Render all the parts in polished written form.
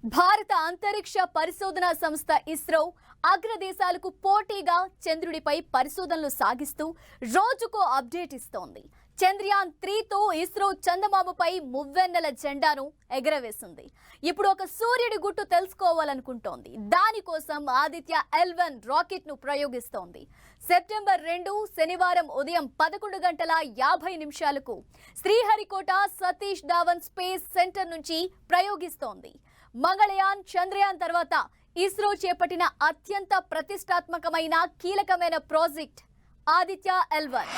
భారత అంతరిక్ష పరిశోధనా సంస్థ ఇస్రో అగ్రదేశాలకు పోటీగా చంద్రుడిపై పరిశోధనలు సాగిస్తూ రోజుకో అప్డేట్ ఇస్తోంది. చంద్రయాన్ 3తో ఇస్రో చందమామపై మువ్వెన్నెల జెండాను ఎగరవేసింది. ఇప్పుడు ఒక సూర్యుడి గుట్టు తెలుసుకోవాలనుకుంటోంది. దానికోసం ఆదిత్య L1 రాకెట్ ను ప్రయోగిస్తోంది. సెప్టెంబర్ 2 శనివారం ఉదయం 11:50 శ్రీహరికోట సతీష్ ధావన్ స్పేస్ సెంటర్ నుంచి ప్రయోగిస్తోంది. మంగళయాన్, చంద్రయాన్ తర్వాత ఇస్రో చేపట్టిన అత్యంత ప్రతిష్టాత్మకమైన కీలకమైన project Aditya L1.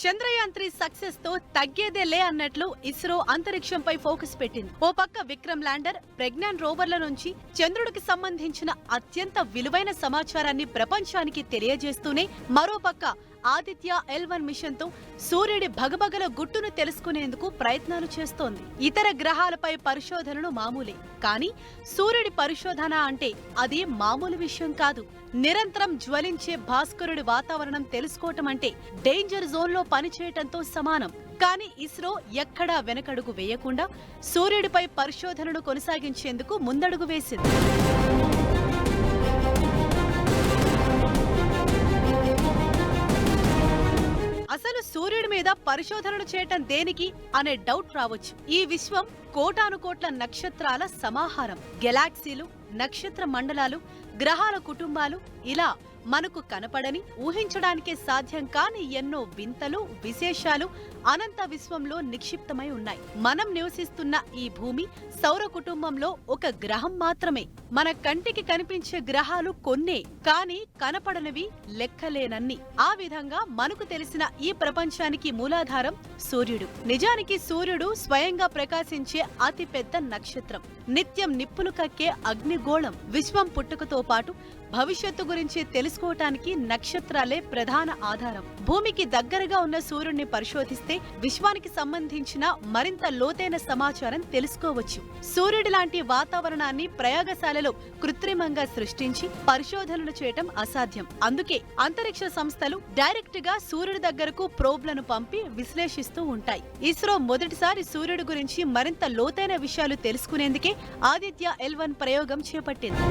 Chandrayaan 3 success తో తగ్గేదేలే అన్నట్లు ఇస్రో అంతరిక్షంపై ఫోకస్ పెట్టింది. ఓ పక్క విక్రమ్ ల్యాండర్, ప్రజ్ఞాన్ రోవర్ల నుంచి చంద్రుడికి సంబంధించిన అత్యంత విలువైన సమాచారాన్ని ప్రపంచానికి తెలియజేస్తూనే మరో పక్క ఆదిత్య L1 మిషన్ తో సూర్యుడి భగభగల గుట్టును తెలుసుకునేందుకు ప్రయత్నాలు చేస్తోంది. ఇతర గ్రహాలపై పరిశోధనలు మామూలే, కానీ సూర్యుడి పరిశోధన అంటే అది మామూలు విషయం కాదు. నిరంతరం జ్వలించే భాస్కరుడి వాతావరణం తెలుసుకోవటం అంటే డేంజర్ జోన్ లో పనిచేయటంతో సమానం. కానీ ఇస్రో ఎక్కడా వెనకడుగు వేయకుండా సూర్యుడిపై పరిశోధనను కొనసాగించేందుకు ముందడుగు వేసింది. అసలు సూర్యుడి మీద పరిశోధనలు చేయటం దేనికి అనే డౌట్ రావచ్చు. ఈ విశ్వం కోటాను కోట్ల నక్షత్రాల సమాహారం. గెలాక్సీలు, నక్షత్ర మండలాలు, గ్రహాల కుటుంబాలు, ఇలా మనకు కనపడని, ఊహించడానికే సాధ్యం కాని ఎన్నో వింతలు, విశేషాలు అనంత విశ్వంలో నిక్షిప్తమై ఉన్నాయి. మనం నివసిస్తున్న ఈ భూమి సౌర కుటుంబంలో ఒక గ్రహం మాత్రమే. మన కంటికి కనిపించే గ్రహాలు కొన్నే, కానీ కనపడనివి లెక్కలేనన్ని. ఆ విధంగా మనకు తెలిసిన ఈ ప్రపంచానికి మూలాధారం సూర్యుడు. నిజానికి సూర్యుడు స్వయంగా ప్రకాశించే అతి పెద్ద నక్షత్రం. నిత్యం నిప్పులు కక్కే అగ్నిగోళం. విశ్వం పుట్టుకతో పాటు భవిష్యత్తు గురించి తెలుసుకోవటానికి నక్షత్రాలే ప్రధాన ఆధారం. భూమికి దగ్గరగా ఉన్న సూర్యుడిని పరిశోధిస్తే విశ్వానికి సంబంధించిన మరింత లోతైన సమాచారం తెలుసుకోవచ్చు. సూర్యుడి లాంటి వాతావరణాన్ని ప్రయోగశాలలో కృత్రిమంగా సృష్టించి పరిశోధనలు చేయటం అసాధ్యం. అందుకే అంతరిక్ష సంస్థలు డైరెక్ట్ గా సూర్యుడి దగ్గరకు ప్రోబ్లను పంపి విశ్లేషిస్తూ ఉంటాయి. ఇస్రో మొదటిసారి సూర్యుడి గురించి మరింత లోతైన విషయాలు తెలుసుకునేందుకే ఆదిత్య L1 ప్రయోగం చేపట్టింది.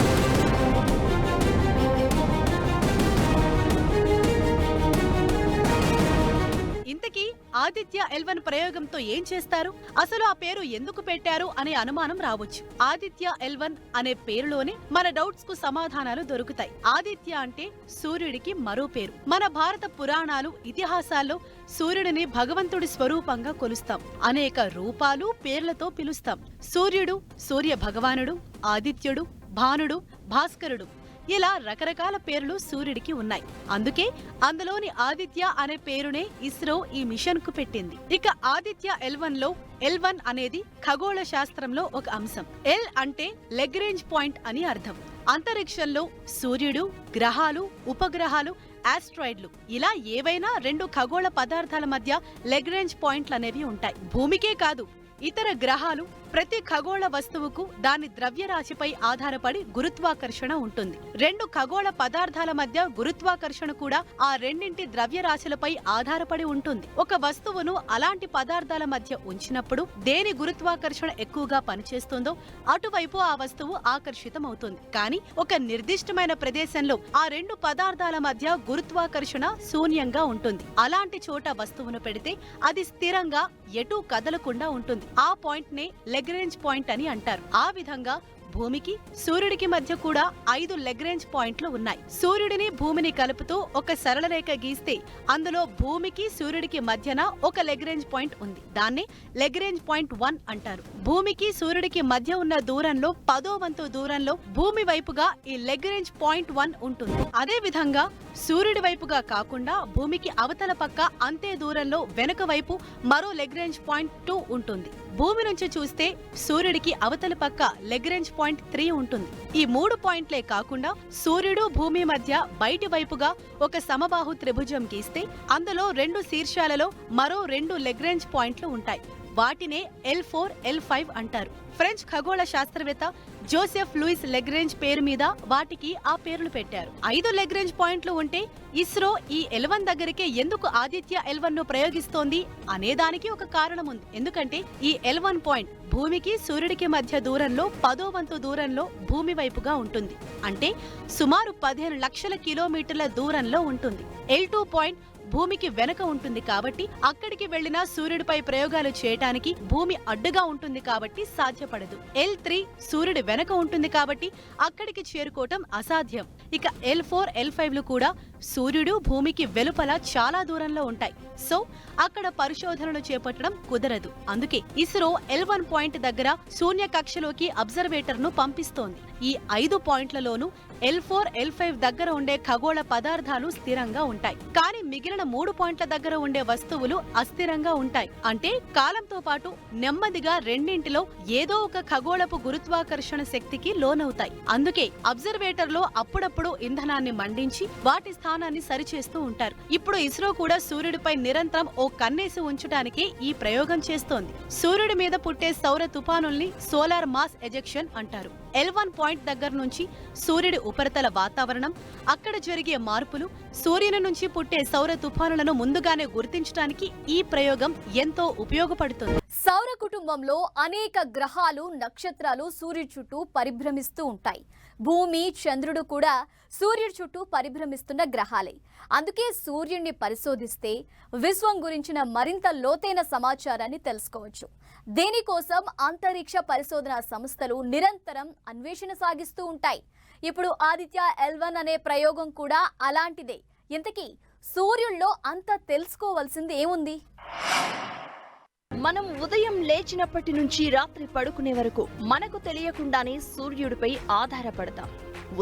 ఇంతకీ ఆదిత్య L1 ప్రయోగంతో ఏం చేస్తారు? అసలు ఆ పేరు ఎందుకు పెట్టారు అనే అనుమానం రావచ్చు. ఆదిత్య L1 అనే పేరులోనే మన డౌట్స్ కు సమాధానాలు దొరుకుతాయి. ఆదిత్య అంటే సూర్యుడికి మరో పేరు. మన భారత పురాణాలు, ఇతిహాసాల్లో సూర్యుడిని భగవంతుడి స్వరూపంగా కొలుస్తాం. అనేక రూపాలు, పేర్లతో పిలుస్తాం. సూర్యుడు, సూర్య భగవానుడు, ఆదిత్యుడు, భానుడు, భాస్కరుడు, ఇలా రకరకాల పేర్లు సూర్యుడికి ఉన్నాయి. అందుకే అందులోని ఆదిత్య అనే పేరునే ఇస్రో ఈ మిషన్ కు పెట్టింది. ఇక ఆదిత్య L1 లో L1 అనేది ఖగోళ శాస్త్రంలో ఒక అంశం. L అంటే లెగ్రేంజ్ పాయింట్ అని అర్థం. అంతరిక్షంలో సూర్యుడు, గ్రహాలు, ఉపగ్రహాలు, ఆస్ట్రాయిడ్లు ఇలా ఏవైనా రెండు ఖగోళ పదార్థాల మధ్య లెగ్రేంజ్ పాయింట్లనేవి ఉంటాయి. భూమికే కాదు, ఇతర గ్రహాలు, ప్రతి ఖగోళ వస్తువుకు దాని ద్రవ్యరాశిపై ఆధారపడి గురుత్వాకర్షణ ఉంటుంది. రెండు ఖగోళ పదార్థాల మధ్య గురుత్వాకర్షణ కూడా ఆ రెండింటి ద్రవ్యరాశులపై ఆధారపడి ఉంటుంది. ఒక వస్తువును అలాంటి పదార్థాల మధ్య ఉంచినప్పుడు దేని గురుత్వాకర్షణ ఎక్కువగా పనిచేస్తుందో అటువైపు ఆ వస్తువు ఆకర్షితమవుతుంది. కానీ ఒక నిర్దిష్టమైన ప్రదేశంలో ఆ రెండు పదార్థాల మధ్య గురుత్వాకర్షణ శూన్యంగా ఉంటుంది. అలాంటి చోట వస్తువును పెడితే అది స్థిరంగా ఎటూ కదలకుండా ఉంటుంది. ఆ పాయింట్ నే లెగ్రేంజ్ పాయింట్ అని అంటారు. ఆ విధంగా భూమికి, సూర్యుడికి మధ్య కూడా 5 లెగ్రేంజ్ పాయింట్లు ఉన్నాయి. సూర్యుడిని, భూమిని కలుపుతూ ఒక సరళ రేఖ గీస్తే అందులో భూమికి, సూర్యుడికి మధ్యన ఒక లెగ్రేంజ్ పాయింట్ ఉంది. దాన్ని లెగ్రేంజ్ పాయింట్ 1 అంటారు. భూమికి, సూర్యుడికి మధ్య ఉన్న దూరంలో 10వ వంతు దూరంలో భూమి వైపుగా ఈ లెగ్రేంజ్ పాయింట్ 1 ఉంటుంది. అదే విధంగా సూర్యుడి వైపుగా కాకుండా భూమికి అవతల పక్క అంతే దూరంలో వెనుక వైపు మరో లెగ్రేంజ్ పాయింట్ 2 ఉంటుంది. భూమి నుంచి చూస్తే సూర్యుడికి అవతల పక్క లెగ్రేంజ్ పాయింట్ 3 ఉంటుంది. ఈ 3 పాయింట్లే కాకుండా సూర్యుడు, భూమి మధ్య బయటి వైపుగా ఒక సమబాహు త్రిభుజం గీస్తే అందులో 2 శీర్షాలలో మరో 2 లెగ్రేంజ్ పాయింట్లు ఉంటాయి. వాటినే L4, L5 అంటారు. ఫ్రెంచ్ ఖగోళ శాస్త్రవేత్త జోసెఫ్ లూయిస్ లెగ్రేంజ్ పేరు మీద వాటికి ఆ పేర్లు పెట్టారు. 5 లెగ్రేంజ్ పాయింట్లు ఉంటే ఇస్రో ఈ L1 దగ్గరికే ఎందుకు ఆదిత్య L1 ను ప్రయోగిస్తోంది అనేదానికి ఒక కారణం ఉంది. ఎందుకంటే ఈ L1 పాయింట్ భూమికి సూర్యుడికి మధ్య దూరంలో 10వ వంతు దూరంలో భూమి వైపుగా ఉంటుంది. అంటే సుమారు 15 లక్షల కిలోమీటర్ల దూరంలో ఉంటుంది. L2 పాయింట్ భూమికి వెనక ఉంటుంది కాబట్టి అక్కడికి వెళ్లినా సూర్యుడిపై ప్రయోగాలు చేయటానికి భూమి అడ్డుగా ఉంటుంది కాబట్టి సాధ్యపడదు. L3 సూర్యుడి వెనక ఉంటుంది కాబట్టి అక్కడికి చేరుకోవటం అసాధ్యం. ఇక L4, L5లు కూడా సూర్యుడు భూమికి వెలుపల చాలా దూరంలో ఉంటాయి. సో అక్కడ పరిశోధనలు చేపట్టడం కుదరదు. అందుకే ఇస్రో L1 పాయింట్ దగ్గర శూన్య కక్షలోకి అబ్జర్వేటర్ ను పంపిస్తోంది. ఈ 5 పాయింట్లలోనూ L4, L5 దగ్గర ఉండే ఖగోళ పదార్థాలు స్థిరంగా ఉంటాయి. కానీ మిగిలిన 3 పాయింట్ల దగ్గర ఉండే వస్తువులు అస్థిరంగా ఉంటాయి. అంటే కాలంతో పాటు నెమ్మదిగా రెండింటిలో ఏదో ఒక ఖగోళపు గురుత్వాకర్షణ శక్తికి లోనవుతాయి. అందుకే అబ్జర్వేటర్ లో అప్పుడప్పుడు ఇంధనాన్ని మండించి వాటి స్థానాన్ని సరిచేస్తూ ఉంటారు. ఇప్పుడు ఇస్రో కూడా సూర్యుడిపై నిరంతరం ఓ కన్నేసి ఉంచడానికి ఈ ప్రయోగం చేస్తోంది. సూర్యుడి మీద పుట్టే సౌర తుఫానుల్ని సోలార్ మాస్ ఎజెక్షన్ అంటారు. L1 పాయింట్ దగ్గర నుంచి సూర్యుడి ఉపరితల వాతావరణం, అక్కడ జరిగే మార్పులు, సూర్యుని నుంచి పుట్టే సౌర తుఫానులను ముందుగానే గుర్తించడానికి ఈ ప్రయోగం ఎంతో ఉపయోగపడుతుంది. సౌర కుటుంబంలో అనేక గ్రహాలు, నక్షత్రాలు సూర్యుడి చుట్టూ పరిభ్రమిస్తూ ఉంటాయి. భూమి, చంద్రుడు కూడా సూర్యుడి చుట్టూ పరిభ్రమిస్తున్న గ్రహాలే. అందుకే సూర్యుడిని పరిశోధిస్తే విశ్వం గురించిన మరింత లోతైన సమాచారాన్ని తెలుసుకోవచ్చు. దీనికోసం అంతరిక్ష పరిశోధనా సంస్థలు నిరంతరం అన్వేషణ సాగిస్తూ ఉంటాయి. ఇప్పుడు ఆదిత్య L1 అనే ప్రయోగం కూడా అలాంటిదే. ఇంతకీ సూర్యుడిలో అంత తెలుసుకోవాల్సింది ఏముంది? మనం ఉదయం లేచినప్పటి నుంచి రాత్రి పడుకునే వరకు మనకు తెలియకుండానే సూర్యుడిపై ఆధారపడతాం.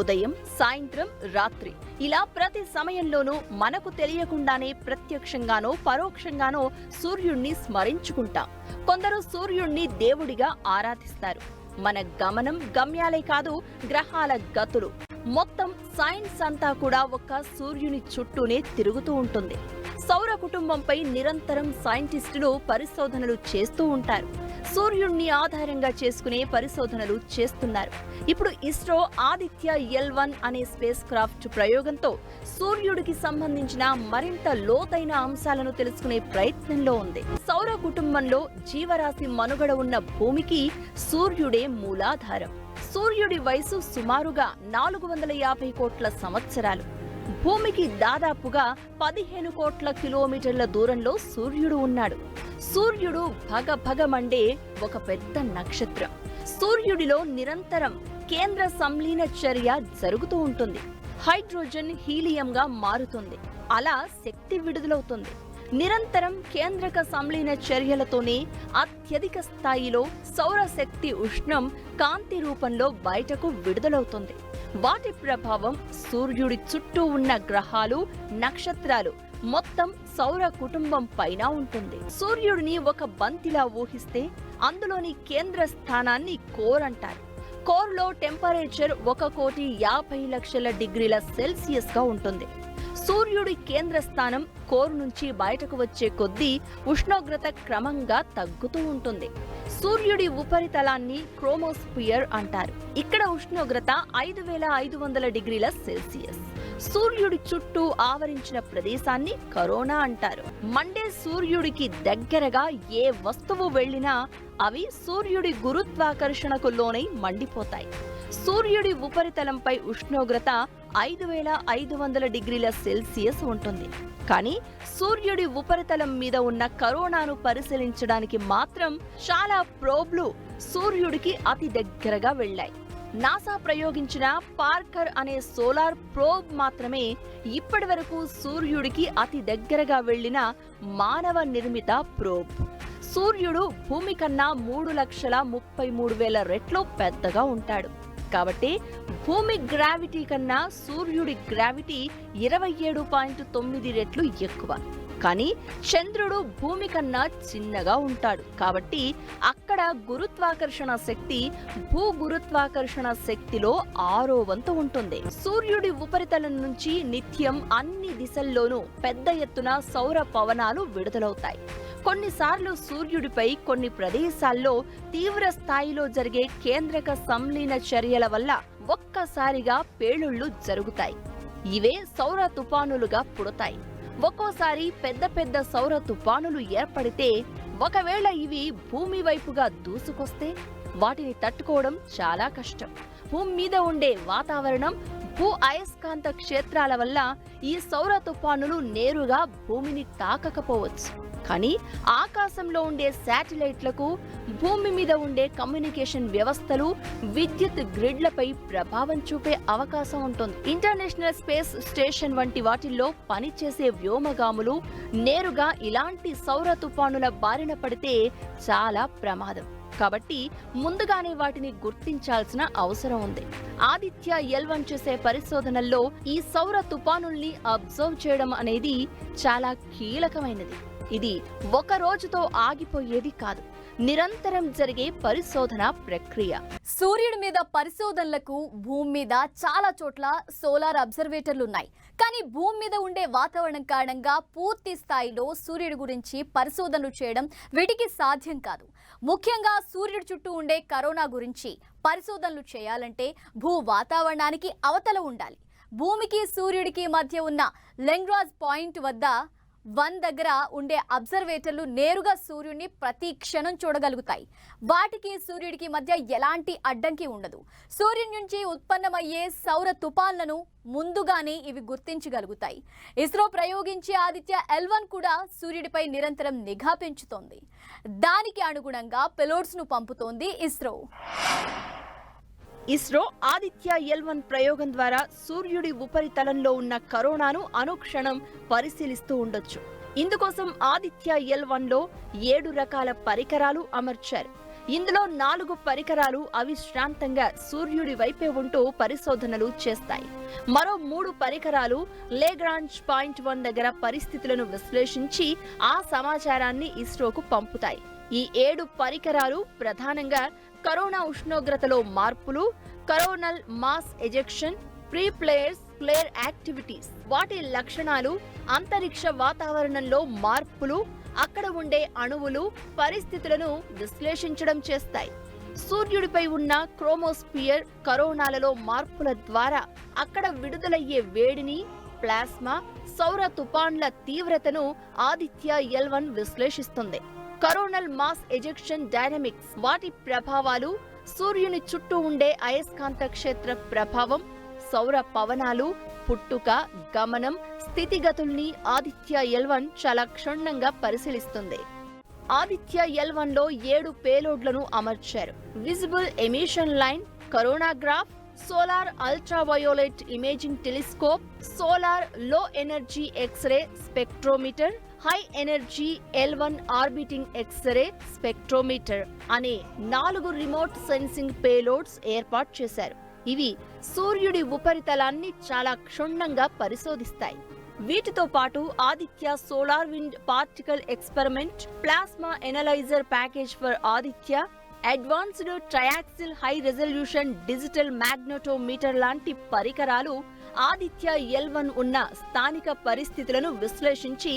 ఉదయం, సాయంత్రం, రాత్రి ఇలా ప్రతి సమయంలోనూ మనకు తెలియకుండానే ప్రత్యక్షంగానో పరోక్షంగానో సూర్యుణ్ణి స్మరించుకుంటాం. కొందరు సూర్యుణ్ణి దేవుడిగా ఆరాధిస్తారు. మన గమనం, గమ్యాలే కాదు, గ్రహాల గతులు, మొత్తం సైన్స్ అంతా కూడా ఒక్క సూర్యుని చుట్టూనే తిరుగుతూ ఉంటుంది. సౌర కుటుంబంపై నిరంతరం సైంటిస్టులు పరిశోధనలు చేస్తూ ఉంటారు. సూర్యుడిని ఆధారంగా చేసుకునే పరిశోధనలు చేస్తున్నారు. ఇప్పుడు ఇస్రో ఆదిత్య L1 అనే స్పేస్ క్రాఫ్ట్ ప్రయోగంతో సూర్యుడికి సంబంధించిన మరింత లోతైన అంశాలను తెలుసుకునే ప్రయత్నంలో ఉంది. సౌర కుటుంబంలో జీవరాశి మనుగడ ఉన్న భూమికి సూర్యుడే మూలాధారం. సూర్యుడి వయసు సుమారుగా 450 కోట్ల సంవత్సరాలు. భూమికి దాదాపుగా 15 కోట్ల కిలోమీటర్ల దూరంలో సూర్యుడు ఉన్నాడు. సూర్యుడు భగభగమండే ఒక పెద్ద నక్షత్రం. సూర్యుడిలో నిరంతరం కేంద్ర సంలీన చర్య జరుగుతూ ఉంటుంది. హైడ్రోజన్ హీలియంగా మారుతుంది. అలా శక్తి విడుదలవుతుంది. నిరంతరం కేంద్రక సంలీన చర్యలతోనే అత్యధిక స్థాయిలో సౌరశక్తి ఉష్ణం కాంతి రూపంలో బయటకు విడుదలవుతుంది. వాటి ప్రభావం సూర్యుడి చుట్టూ ఉన్న గ్రహాలు, నక్షత్రాలు, మొత్తం సౌర కుటుంబం పైన ఉంటుంది. సూర్యుడిని ఒక బంతిలా ఊహిస్తే అందులోని కేంద్ర స్థానాన్ని కోర్ అంటారు. కోర్లో టెంపరేచర్ 1,50,00,000 డిగ్రీల సెల్సియస్ గా ఉంటుంది. సూర్యుడి కేంద్ర స్థానం కోర్ నుంచి బయటకు వచ్చే కొద్దీ ఉష్ణోగ్రత క్రమంగా తగ్గుతూ ఉంటుంది. సూర్యుడి ఉపరితలాన్ని క్రోమోస్పియర్ అంటారు. ఇక్కడ ఉష్ణోగ్రత 5,500 డిగ్రీల సెల్సియస్. సూర్యుడి చుట్టూ ఆవరించిన ప్రదేశాన్ని కరోనా అంటారు. మండే సూర్యుడికి దగ్గరగా ఏ వస్తువు వెళ్లినా అవి సూర్యుడి గురుత్వాకర్షణకు లోనై మండిపోతాయి. సూర్యుడి ఉపరితలంపై ఉష్ణోగ్రత 5,500 డిగ్రీల సెల్సియస్ ఉంటుంది. కానీ సూర్యుడి ఉపరితలం మీద ఉన్న కరోనాను పరిశీలించడానికి మాత్రం చాలా ప్రోబ్లు సూర్యుడికి అతి దగ్గరగా వెళ్లాయి. నాసా ప్రయోగించిన పార్కర్ అనే సోలార్ ప్రోబ్ మాత్రమే ఇప్పటి వరకు సూర్యుడికి అతి దగ్గరగా వెళ్లిన మానవ నిర్మిత ప్రోబ్. సూర్యుడు భూమి కన్నా 3,33,000 రెట్లు పెద్దగా ఉంటాడు. కాబట్టి భూమి గ్రావిటీ కన్నా సూర్యుడి గ్రావిటీ 27.9 రెట్లు ఎక్కువ. కానీ చంద్రుడు భూమి కన్నా చిన్నగా ఉంటాడు. కాబట్టి అక్కడ గురుత్వాకర్షణ శక్తి భూ గురుత్వాకర్షణ శక్తిలో 6వ వంతు ఉంటుంది. సూర్యుడి ఉపరితలం నుంచి నిత్యం అన్ని దిశల్లోనూ పెద్ద ఎత్తున సౌర పవనాలు విడుదలవుతాయి. కొన్నిసార్లు సూర్యుడిపై కొన్ని ప్రదేశాల్లో తీవ్ర స్థాయిలో జరిగే కేంద్రక సంలీన చర్యల వల్ల ఒక్కసారిగా పేలుళ్లు జరుగుతాయి. ఇవే సౌర తుఫానులుగా పుడతాయి. ఒక్కోసారి పెద్ద పెద్ద సౌర తుఫానులు ఏర్పడితే ఒకవేళ ఇవి భూమి వైపుగా దూసుకొస్తే వాటిని తట్టుకోవడం చాలా కష్టం. భూమి మీద ఉండే వాతావరణం, భూ అయస్కాంత క్షేత్రాల వల్ల ఈ సౌర తుఫానులు నేరుగా భూమిని తాకకపోవచ్చు. కానీ ఆకాశంలో ఉండే శాటిలైట్లకు, భూమి మీద ఉండే కమ్యూనికేషన్ వ్యవస్థలు, విద్యుత్ గ్రిడ్లపై ప్రభావం చూపే అవకాశం ఉంటుంది. ఇంటర్నేషనల్ స్పేస్ స్టేషన్ వంటి వాటిల్లో పనిచేసే వ్యోమగాములు నేరుగా ఇలాంటి సౌర తుఫానుల బారిన పడితే చాలా ప్రమాదం. కాబట్టి ముందుగానే వాటిని గుర్తించాల్సిన అవసరం ఉంది. ఆదిత్య L1 చేసే పరిశోధనల్లో ఈ సౌర తుఫానుల్ని అబ్జర్వ్ చేయడం అనేది చాలా కీలకమైనది. ఇది ఒక రోజుతో ఆగిపోయేది కాదు, నిరంతరం జరిగే పరిశోధన ప్రక్రియ. సూర్యుడి మీద పరిశోధనలకు భూమి మీద చాలా చోట్ల సోలార్ అబ్జర్వేటర్లున్నాయి. కానీ భూమి మీద ఉండే వాతావరణం కారణంగా పూర్తి స్థాయిలో సూర్యుడి గురించి పరిశోధనలు చేయడం వీటికి సాధ్యం కాదు. ముఖ్యంగా సూర్యుడి చుట్టూ ఉండే కరోనా గురించి పరిశోధనలు చేయాలంటే భూ వాతావరణానికి అవతల ఉండాలి. భూమికి సూర్యుడికి మధ్య ఉన్న లెంగ్రాజ్ పాయింట్ వద్ద 1 దగ్గర ఉండే అబ్జర్వేటర్లు నేరుగా సూర్యుడిని ప్రతి క్షణం చూడగలుగుతాయి. వాటికి సూర్యుడికి మధ్య ఎలాంటి అడ్డంకి ఉండదు. సూర్యుడి నుంచి ఉత్పన్నమయ్యే సౌర తుఫాన్లను ముందుగానే ఇవి గుర్తించగలుగుతాయి. ఇస్రో ప్రయోగించే ఆదిత్య L1 కూడా సూర్యుడిపై నిరంతరం నిఘా పెంచుతోంది. దానికి అనుగుణంగా పెలోడ్స్ ను పంపుతోంది ఇస్రో. ఇస్రో ఆదిత్య L1 ప్రయోగం ద్వారా సూర్యుడి ఉపరితలంలో ఉన్న కరోనాను అనుక్షణం పరిశీలిస్తూ ఉండొచ్చు. ఇందుకోసం ఆదిత్య L1లో 7 రకాల పరికరాలు అమర్చారు. ఇందులో 4 పరికరాలు అవిశ్రాంతంగా సూర్యుడి వైపే ఉంటూ పరిశోధనలు చేస్తాయి. మరో 3 పరికరాలు లేగ్రాంజ్ పాయింట్ 1 దగ్గర పరిస్థితులను విశ్లేషించి ఆ సమాచారాన్ని ఇస్రోకు పంపుతాయి. ఈ 7 పరికరాలు ప్రధానంగా కరోనా ఉష్ణోగ్రతలో మార్పులు, coronal mass ejection, pre flare activities, వాటి లక్షణాలు, అంతరిక్ష వాతావరణంలో మార్పులు, అక్కడ ఉండే అణువులు పరిస్థితులను విశ్లేషించడం చేస్తాయి. సూర్యుడిపై ఉన్న క్రోమోస్పియర్ కరోనాలలో మార్పుల ద్వారా అక్కడ విడుదలయ్యే వేడిని, ప్లాస్మా, సౌర తుఫాన్ల తీవ్రతను ఆదిత్య L1 విశ్లేషిస్తుంది. కరోనల్ మాస్ ఎజెక్షన్ డైనమిక్స్, వాటి ప్రభావాలు, సూర్యుని చుట్టూ ఉండే అయస్కాంత క్షేత్ర ప్రభావం, సౌర పవనాలు, పుట్టుక, గమనం, స్థితిగతుల్ని ఆదిత్య L1 చాలా క్షుణ్ణంగా పరిశీలిస్తుంది. ఆదిత్య L1లో 7 పేలోడ్లను అమర్చారు. Visible emission line, coronagraph, solar ultraviolet imaging telescope, solar low energy X-ray spectrometer, high energy L1 orbiting X-ray spectrometer అనే 4 రిమోట్ సెన్సింగ్ పేలోడ్స్ ఏర్పాటు చేశారు. ఇవి సూర్యుడి ఉపరితలాన్ని చాలా క్షుణ్ణంగా పరిశోధిస్తాయి. వీటితో పాటు Aditya solar wind particle experiment, plasma analyser package for Aditya, advanced triaxial high resolution digital magnetometer లాంటి పరికరాలు ఆదిత్య L1 ఉన్న స్థానిక పరిస్థితులను విశ్లేషించి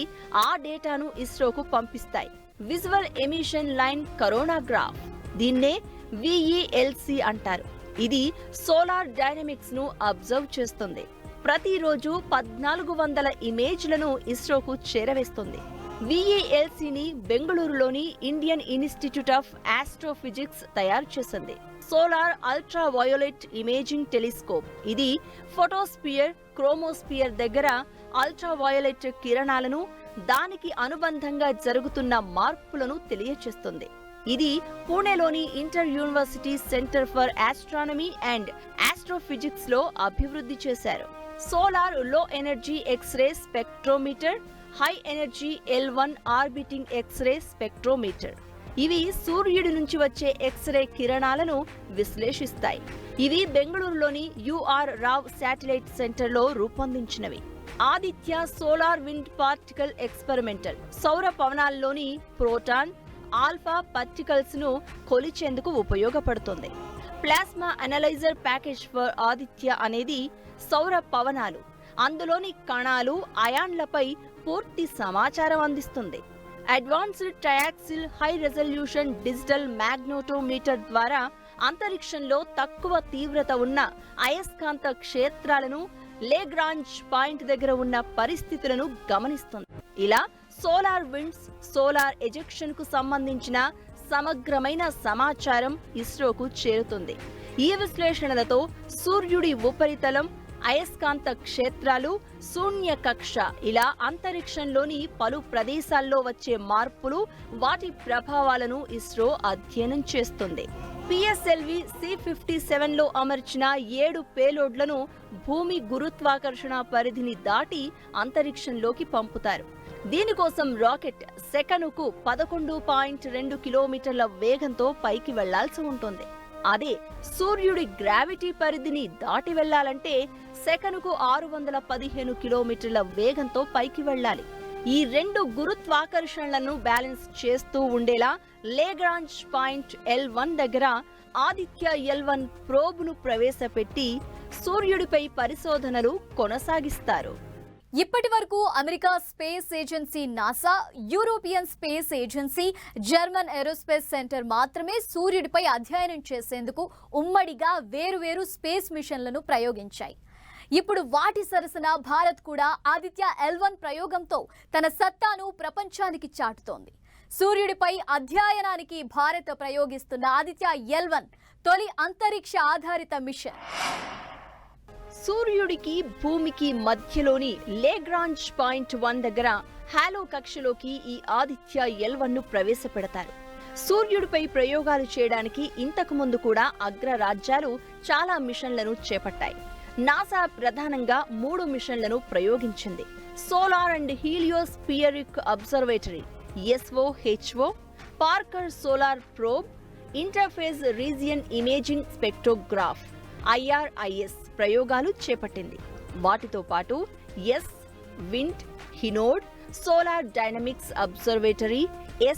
ఆ డేటాను ఇస్రోకు పంపిస్తాయి. విజువల్ ఎమిషన్ లైన్ కరోనాగ్రాఫ్, దీన్నే VELC అంటారు. ఇది సోలార్ డైనమిక్స్ ను అబ్జర్వ్ చేస్తుంది. ప్రతిరోజు 1400 ఇమేజ్లను ఇస్రోకు చేరవేస్తుంది. VELCని బెంగళూరులోని ఇండియన్ ఇన్స్టిట్యూట్ ఆఫ్ ఆస్ట్రోఫిజిక్స్ తయారు చేసింది. సోలార్ అల్ట్రావయోలెట్ ఇమేజింగ్ టెలిస్కోప్, ఇది ఫోటోస్పియర్, క్రోమోస్పియర్ దగ్గర అల్ట్రావయోలెట్ కిరణాలను, దానికి అనుబంధంగా జరుగుతున్న మార్పులను తెలియచేస్తుంది. ఇది పూణేలోని inter university centre for astronomy and astrophysics లో అభివృద్ధి చేశారు. Solar low energy X-ray spectrometer, high energy L1 orbiting X-ray spectrometer, ఇవి సూర్యుడి నుంచి వచ్చే ఎక్స్రే కిరణాలను విశ్లేషిస్తాయి. ఇవి బెంగళూరులోని UR రావ్ శాటిలైట్ సెంటర్లో రూపొందించినవి. Aditya solar wind particle experimental, సౌర పవనాల్లోని ప్రోటాన్, ఆల్ఫా పార్టికల్స్ ను కొలిచేందుకు ఉపయోగపడుతుంది. Plasma analyser package for Aditya అనేది సౌర పవనాలు, అందులోని కణాలు, అయాన్లపై పూర్తి సమాచారం అందిస్తుంది. Advanced triaxial high resolution digital magnetometer ద్వారా అంతరిక్షంలో తక్కువ తీవ్రత ఉన్న అయస్కాంత క్షేత్రాలను లేగ్రాంజ్ పాయింట్ దగ్గర ఉన్న పరిస్థితులను గమనిస్తుంది. ఇలా సోలార్ విండ్స్, సోలార్ ఎజెక్షన్ కు సంబంధించిన సమగ్రమైన సమాచారం ఇస్రోకు చేరుతుంది. ఈ విశ్లేషణలతో సూర్యుడి ఉపరితలం, అయస్కాంత క్షేత్రాలు, శూన్య కక్ష ఇలా అంతరిక్షంలోని పలు ప్రదేశాల్లో వచ్చే మార్పులు, వాటి ప్రభావాలను ఇస్రో అధ్యయనం చేస్తుంది. పిఎస్ఎల్వి C-57లో అమర్చిన 7 పేలోడ్లను భూమి గురుత్వాకర్షణ పరిధిని దాటి అంతరిక్షంలోకి పంపుతారు. దీనికోసం రాకెట్ సెకనుకు 11.2 కిలోమీటర్ల వేగంతో పైకి వెళ్లాల్సి ఉంటుంది. అదే సూర్యుడి గ్రావిటీ పరిధిని దాటి వెళ్లాలంటే సెకనుకు 615 కిలోమీటర్ల వేగంతో పైకి వెళ్లాలి. ఈ 2 గురుత్వాకర్షణలను బ్యాలెన్స్ చేస్తూ ఉండేలా లేగ్రాంజ్ పాయింట్ L1 దగ్గర ఆదిత్య L1 ప్రోబ్ను ప్రవేశపెట్టి సూర్యుడిపై పరిశోధనలు కొనసాగిస్తారు. ఇప్పటి వరకు America space agency NASA, European space agency, German aerospace centre మాత్రమే సూర్యుడిపై అధ్యయనం చేసేందుకు ఉమ్మడిగా వేరువేరు స్పేస్ మిషన్లను ప్రయోగించాయి. ఇప్పుడు వాటి సరసన భారత్ కూడా ఆదిత్య L1 ప్రయోగంతో తన సత్తాను ప్రపంచానికి చాటుతోంది. సూర్యుడిపై అధ్యయనానికి భారత్ ప్రయోగిస్తున్న ఆదిత్య L1 తొలి అంతరిక్ష ఆధారిత మిషన్. సూర్యుడికి భూమికి మధ్యలోని లేగ్రాంజ్ పాయింట్ 1 దగ్గర హాలో కక్షలోకి ఈ ఆదిత్య L1ను ప్రవేశపెడతారు. సూర్యుడిపై ప్రయోగాలు చేయడానికి ఇంతకు ముందు కూడా అగ్రరాజ్యాలు చాలా మిషన్లను చేపట్టాయి. నాసా ప్రధానంగా 3 మిషన్లను ప్రయోగించింది. Solar and heliospheric observatory SOHO, Parker solar probe, interface region imaging spectrograph IRIS ప్రయోగాలు చేపట్టింది. వాటితో పాటు wind, Hinode, solar dynamics observatory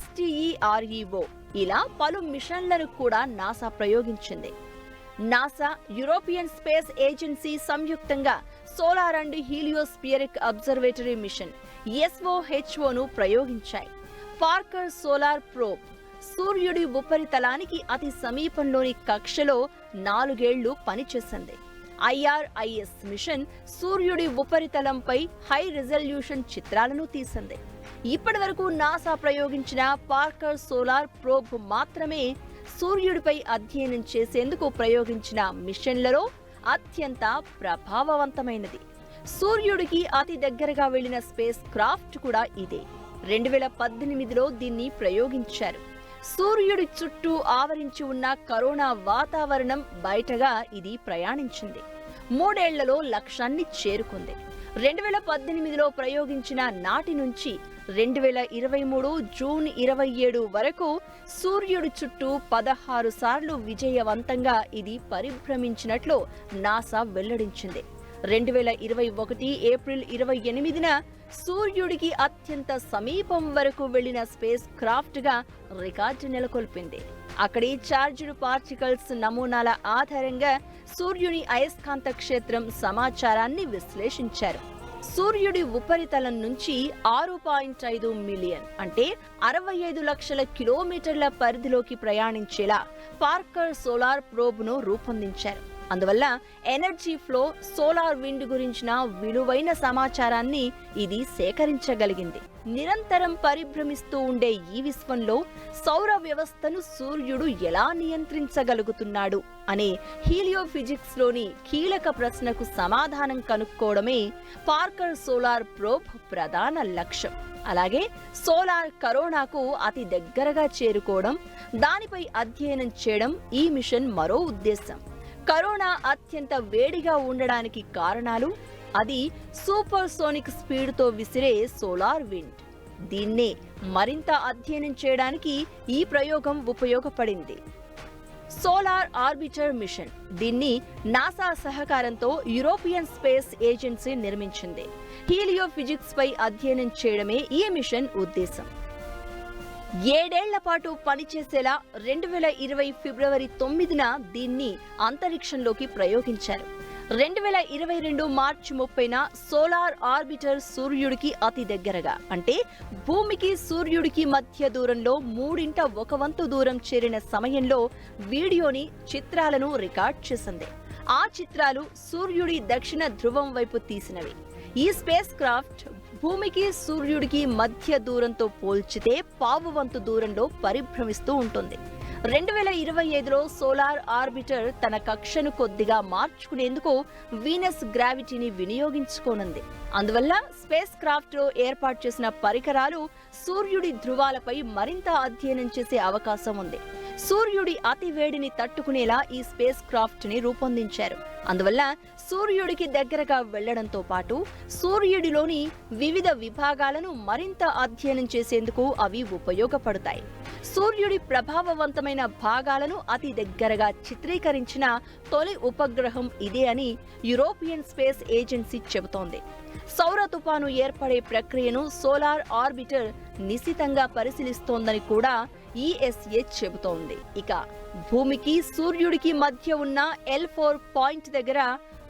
STEREO ఇలా పలు మిషన్లను కూడా నాసా ప్రయోగించింది. నాసా, యూరోపియన్ స్పేస్ ఏజెన్సీ సంయుక్తంగా solar and heliospheric observatory mission SOHOను ప్రయోగించాయి. పార్కర్ సోలార్ ప్రోబ్ సూర్యుడి ఉపరితలానికి అతి సమీపంలోని కక్షలో 4 ఏళ్లు పనిచేసింది. IRIS మిషన్ సూర్యుడి ఉపరితలంపై హై రిజల్యూషన్ చిత్రాలను తీసింది. ఇప్పటి వరకు నాసా ప్రయోగించిన పార్కర్ సోలార్ ప్రోబ్ మాత్రమే సూర్యుడిపై అధ్యయనం చేసేందుకు ప్రయోగించిన మిషన్లలో అత్యంత ప్రభావవంతమైనది. సూర్యుడికి అతి దగ్గరగా వెళ్లిన స్పేస్ క్రాఫ్ట్ కూడా ఇదే. 2018లో దీన్ని ప్రయోగించారు. సూర్యుడి చుట్టూ ఆవరించి ఉన్న కరోనా వాతావరణం బయటగా ఇది ప్రయాణించింది. 3 ఏళ్లలో లక్ష్యాన్ని చేరుకుంది. 2018లో ప్రయోగించిన నాటి నుంచి 2023 జూన్ 27 వరకు సూర్యుడి చుట్టూ 16 సార్లు విజయవంతంగా ఇది పరిభ్రమించినట్లు నాసా వెల్లడించింది. 2021 ఏప్రిల్ 28న సూర్యుడికి అత్యంత సమీపం వరకు వెళ్లిన స్పేస్ క్రాఫ్ట్ గా రికార్డు నెలకొల్పింది. అక్కడి చార్జ్డ్ పార్టికల్స్ నమూనాల ఆధారంగా సూర్యుని అయస్కాంత క్షేత్రం సమాచారాన్ని విశ్లేషించారు. సూర్యుడి ఉపరితలం నుంచి 6.5 మిలియన్ అంటే 65 లక్షల కిలోమీటర్ల పరిధిలోకి ప్రయాణించేలా పార్కర్ సోలార్ ప్రోబ్ను రూపొందించారు. అందువల్ల ఎనర్జీ ఫ్లో, సోలార్ విండ్ గురించిన విలువైన సమాచారాన్ని ఇది సేకరించగలిగింది. నిరంతరం పరిభ్రమిస్తూ ఉండే ఈ విశ్వంలో సౌర వ్యవస్థను సూర్యుడు ఎలా నియంత్రించగలుగుతున్నాడు అనే హీలియోఫిజిక్స్ లోని కీలక ప్రశ్నకు సమాధానం కనుక్కోవడమే పార్కర్ సోలార్ ప్రోబ్ ప్రధాన లక్ష్యం. అలాగే సోలార్ కరోనాకు అతి దగ్గరగా చేరుకోవడం, దానిపై అధ్యయనం చేయడం ఈ మిషన్ మరో ఉద్దేశం. కరోనా అత్యంత వేడిగా ఉండడానికి కారణాలు అది సూపర్ సోనిక్ స్పీడ్తో విసిరే సోలార్ విండ్. దీన్నే మరింత అధ్యయనం చేయడానికి ఈ ప్రయోగం ఉపయోగపడింది. సోలార్ ఆర్బిటర్ మిషన్, దీన్ని నాసా సహకారంతో యూరోపియన్ స్పేస్ ఏజెన్సీ నిర్మించింది. హీలియోఫిజిక్స్ పై అధ్యయనం చేయడమే ఈ మిషన్ ఉద్దేశం. 7 ఏళ్ల పాటు పనిచేసేలా 2020 ఫిబ్రవరి 9న దీన్ని అంతరిక్షంలోకి ప్రయోగించారు. 2022 మార్చి 30న సోలార్ ఆర్బిటర్ సూర్యుడికి అతి దగ్గరగా అంటే భూమికి సూర్యుడికి మధ్య దూరంలో 1/3 దూరం చేరిన సమయంలో వీడియోని చిత్రాలను రికార్డ్ చేసింది. ఆ చిత్రాలు సూర్యుడి దక్షిణ ధ్రువం వైపు తీసినవి. ఈ స్పేస్ క్రాఫ్ట్ భూమికి సూర్యుడికి మధ్య దూరంతో పోల్చితే పావువంతు దూరంలో పరిభ్రమిస్తూ ఉంటుంది. 2025లో సోలార్ ఆర్బిటర్ తన కక్షను కొద్దిగా మార్చుకునేందుకు వీనస్ గ్రావిటీని వినియోగించుకోనుంది. అందువల్ల స్పేస్ క్రాఫ్ట్ లో ఏర్పాటు చేసిన పరికరాలు సూర్యుడి ధృవాలపై మరింత అధ్యయనం చేసే అవకాశం ఉంది. సూర్యుడి అతి వేడిని తట్టుకునేలా ఈ స్పేస్ క్రాఫ్ట్ ని రూపొందించారు. అందువల్ల సూర్యుడికి దగ్గరగా వెళ్లడంతో పాటు సూర్యుడిలోని వివిధ విభాగాలను మరింత అధ్యయనం చేసేందుకు అవి ఉపయోగపడతాయి. సూర్యుడి ప్రభావవంతమైన భాగాలను అతి దగ్గరగా చిత్రీకరించిన తొలి ఉపగ్రహం ఇదే అని యూరోపియన్ స్పేస్ ఏజెన్సీ చెబుతోంది. సౌర తుపాను ఏర్పడే ప్రక్రియను సోలార్ ఆర్బిటర్ నిశితంగా పరిశీలిస్తోందని కూడా ఈఎస్ఏ చెబుతోంది. ఇక భూమికి సూర్యుడికి మధ్య ఉన్న L4 పాయింట్ దగ్గర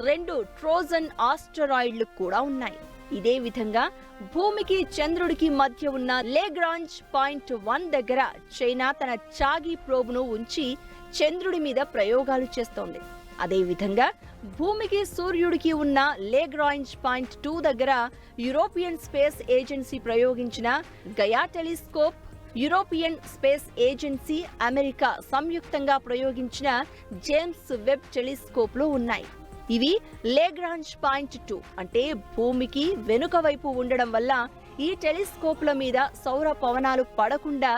2 ట్రోజన్ ఆస్టరాయిడ్లు కూడా ఉన్నాయి. ఇదే విధంగా భూమికి చంద్రుడికి మధ్య ఉన్న లేగ్రాంజ్ పాయింట్ 1 దగ్గర చైనా తన చాగి ప్రోబ్ను ఉంచి చంద్రుడి మీద ప్రయోగాలు చేస్తోంది. అదే విధంగా భూమికి సూర్యుడికి ఉన్న లేగ్రాంజ్ పాయింట్ 2 దగ్గర యూరోపియన్ స్పేస్ ఏజెన్సీ ప్రయోగించిన Gaya telescope, European space agency America సంయుక్తంగా ప్రయోగించిన జేమ్స్ వెబ్ టెలిస్కోప్లు ఉన్నాయి. ఇవి లేగ్రాంజ్ పాయింట్ 2 అంటే భూమికి వెనుక వైపు ఉండడం వల్ల ఈ టెలిస్కోప్ల మీద సౌర పవనాలు పడకుండా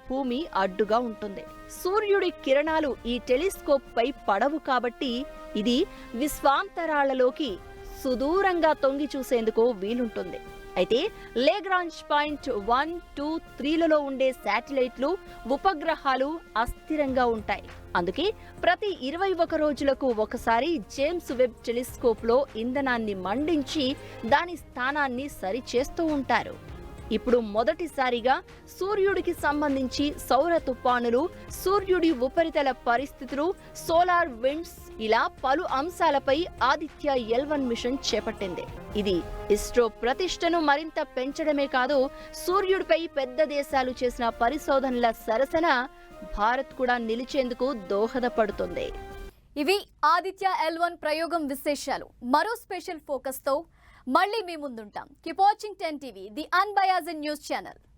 భూమి అడ్డుగా ఉంటుంది. సూర్యుడి కిరణాలు ఈ టెలిస్కోప్ పై పడవు కాబట్టి ఇది విశ్వాంతరాలలోకి సుదూరంగా తొంగి చూసేందుకు వీలుంటుంది. అయితే లేగ్రాంజ్ పాయింట్ 1, 2, 3లలో ఉండే శాటిలైట్లు, ఉపగ్రహాలు అస్థిరంగా ఉంటాయి. అందుకే ప్రతి 21 రోజులకు ఒకసారి జేమ్స్ వెబ్ టెలిస్కోప్ లో ఇంధనాన్ని మండించి దాని స్థానాన్ని సరిచేస్తూ ఉంటారు. ఇప్పుడు మొదటిసారిగా సూర్యుడికి సంబంధించి సౌర తుపానులు, సూర్యుడి ఉపరితల పరిస్థితులు, సోలార్ విండ్స్ ఇలా పలు అంశాలపై ఆదిత్య L1 మిషన్ చేపట్టింది. ఇది ఇస్రో ప్రతిష్టను మరింత పెంచడమే కాదు, సూర్యుడిపై పెద్ద దేశాలు చేసిన పరిశోధనల సరసన భారత్ కూడా నిలిచేందుకు దోహదపడుతుంది. ఇవి ఆదిత్య L1 ప్రయోగం విశేషాలు. మరో స్పెషల్ ఫోకస్ తో మళ్ళీ మీ ముందుంటాం. Keep watching 10 TV, the unbiased news channel.